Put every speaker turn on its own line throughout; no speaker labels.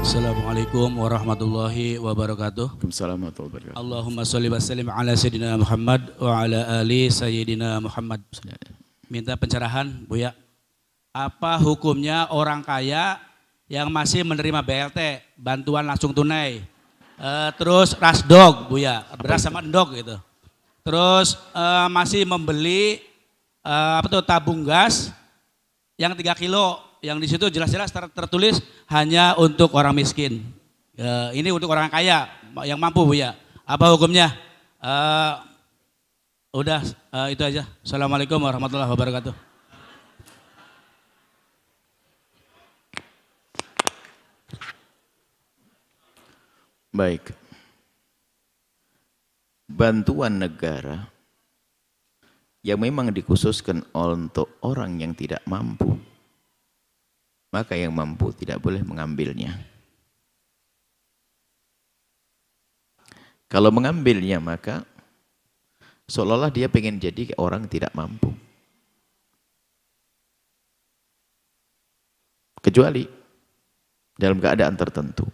Assalamualaikum warahmatullahi wabarakatuh.
Waalaikumsalam warahmatullahi wabarakatuh.
Allahumma sholli wa sallim ala sayyidina Muhammad wa ala ali sayyidina Muhammad. Minta pencerahan, Buya. Apa hukumnya orang kaya yang masih menerima BLT, bantuan langsung tunai, terus rasdog, Buya, beras sama endog gitu. Terus masih membeli tabung gas yang 3 kilo, yang di situ jelas-jelas tertulis hanya untuk orang miskin. Ini untuk orang kaya yang mampu, Buya. Apa hukumnya? Itu aja. Assalamualaikum warahmatullahi wabarakatuh.
Baik. Bantuan negara yang memang dikhususkan untuk orang yang tidak mampu, maka yang mampu tidak boleh mengambilnya. Kalau mengambilnya maka seolah-olah dia pengen jadi orang tidak mampu. Kecuali dalam keadaan tertentu.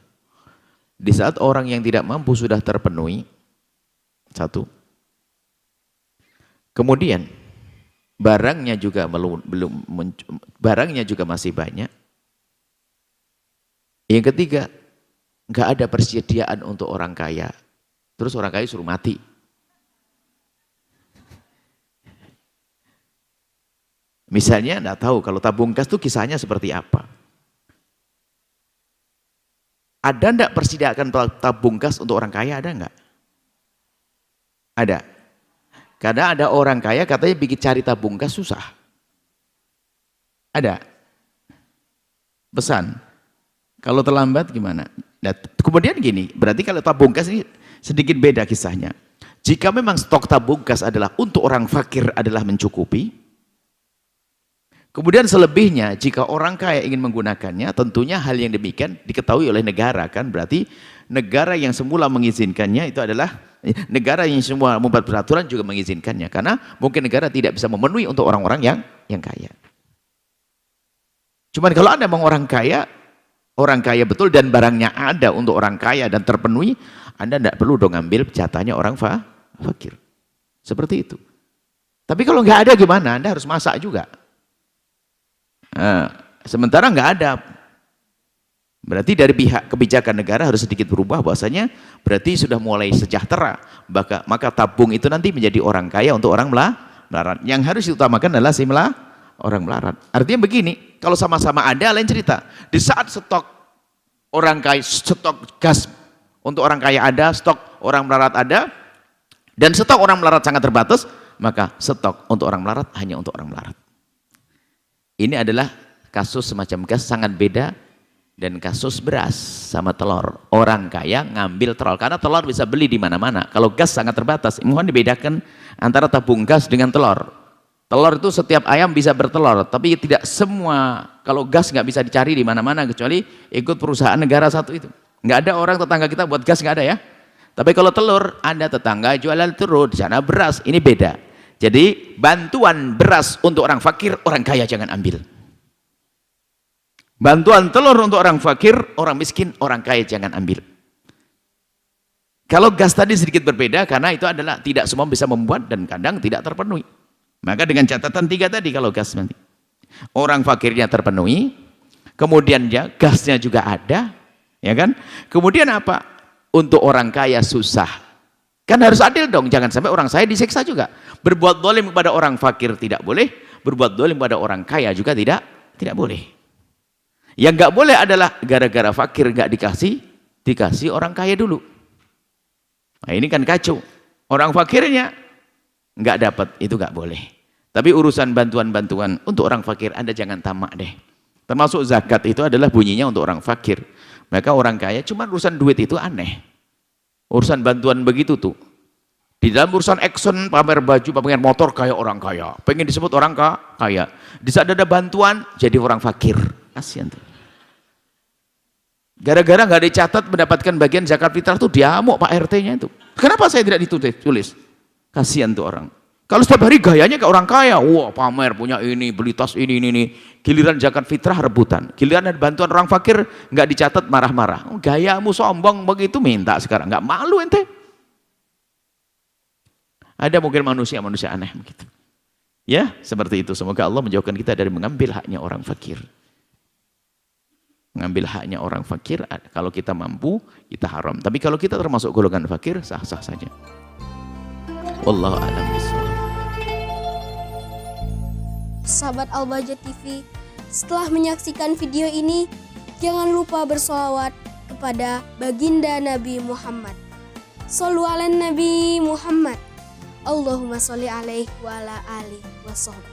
Di saat orang yang tidak mampu sudah terpenuhi, satu. Kemudian barangnya juga barangnya juga masih banyak. Yang ketiga, nggak ada persediaan untuk orang kaya. Terus orang kaya suruh mati. Misalnya enggak tahu kalau tabung gas itu kisahnya seperti apa. Ada enggak persediaan tabung gas untuk orang kaya, ada enggak? Ada. Karena ada orang kaya katanya bikin cari tabung gas susah. Ada. Pesan. Kalau terlambat gimana? Nah, kemudian gini, berarti kalau tabung gas ini sedikit beda kisahnya. Jika memang stok tabung gas adalah untuk orang fakir adalah mencukupi, kemudian selebihnya jika orang kaya ingin menggunakannya, tentunya hal yang demikian diketahui oleh negara, kan berarti negara yang semula mengizinkannya itu adalah negara yang semua membuat peraturan juga mengizinkannya, karena mungkin negara tidak bisa memenuhi untuk orang-orang yang kaya. Cuman kalau Anda mau orang kaya betul dan barangnya ada untuk orang kaya dan terpenuhi, Anda tidak perlu dong ngambil jatahnya orang fakir. Seperti itu. Tapi kalau nggak ada gimana? Anda harus masak juga. Nah, sementara nggak ada, berarti dari pihak kebijakan negara harus sedikit berubah, bahwasanya berarti sudah mulai sejahtera, maka tabung itu nanti menjadi orang kaya untuk orang melarat. Yang harus diutamakan adalah si orang melarat. Artinya begini, kalau sama-sama ada lain cerita. Di saat stok orang kaya, stok gas untuk orang kaya ada, stok orang melarat ada, dan stok orang melarat sangat terbatas, maka stok untuk orang melarat hanya untuk orang melarat. Ini adalah kasus semacam gas sangat beda dan kasus beras sama telur. Orang kaya ngambil telur karena telur bisa beli di mana-mana. Kalau gas sangat terbatas, mohon dibedakan antara tabung gas dengan telur. Telur itu setiap ayam bisa bertelur, tapi tidak semua. Kalau gas nggak bisa dicari di mana-mana kecuali ikut perusahaan negara satu itu. Nggak ada orang tetangga kita buat gas, nggak ada ya. Tapi kalau telur, ada tetangga jualan telur, di sana beras, ini beda. Jadi bantuan beras untuk orang fakir, orang kaya jangan ambil. Bantuan telur untuk orang fakir, orang miskin, orang kaya jangan ambil. Kalau gas tadi sedikit berbeda karena itu adalah tidak semua bisa membuat dan kadang tidak terpenuhi. Maka dengan catatan 3 tadi kalau gas nanti. Orang fakirnya terpenuhi, kemudian gasnya juga ada, ya kan? Kemudian apa? Untuk orang kaya susah. Kan harus adil dong, jangan sampai orang saya disiksa juga. Berbuat zalim kepada orang fakir tidak boleh, berbuat zalim kepada orang kaya juga tidak boleh. Yang nggak boleh adalah gara-gara fakir nggak dikasih orang kaya dulu. Nah ini kan kacau. Orang fakirnya nggak dapat, itu nggak boleh. Tapi urusan bantuan-bantuan untuk orang fakir Anda jangan tamak deh. Termasuk zakat itu adalah bunyinya untuk orang fakir. Maka orang kaya cuma urusan duit itu aneh. Urusan bantuan begitu tuh. Di dalam urusan action, pamer baju, pamer motor kayak orang kaya. Pengen disebut orang kaya. Di saat ada bantuan, jadi orang fakir. Kasihan tuh. Gara-gara nggak dicatat mendapatkan bagian zakat fitrah tuh diamuk Pak RT-nya itu. Kenapa saya tidak ditulis? Kasihan tuh orang. Kalau setiap hari gayanya kayak orang kaya, wah pamer punya ini, beli tas ini. Giliran zakat fitrah rebutan. Giliran ada bantuan orang fakir nggak dicatat marah-marah. Gayamu sombong begitu minta sekarang, nggak malu ente? Ada mungkin manusia aneh begitu. Ya, seperti itu. Semoga Allah menjauhkan kita dari mengambil haknya orang fakir. Mengambil haknya orang fakir, kalau kita mampu, kita haram. Tapi kalau kita termasuk golongan fakir, sah-sah saja. Wallahu a'lam bishawab.
Sahabat Al-Bahjah TV, setelah menyaksikan video ini, jangan lupa bersolawat kepada baginda Nabi Muhammad. Shollu ala Nabi Muhammad. Allahumma sholli alaihi wa ala alihi wa sahbihi.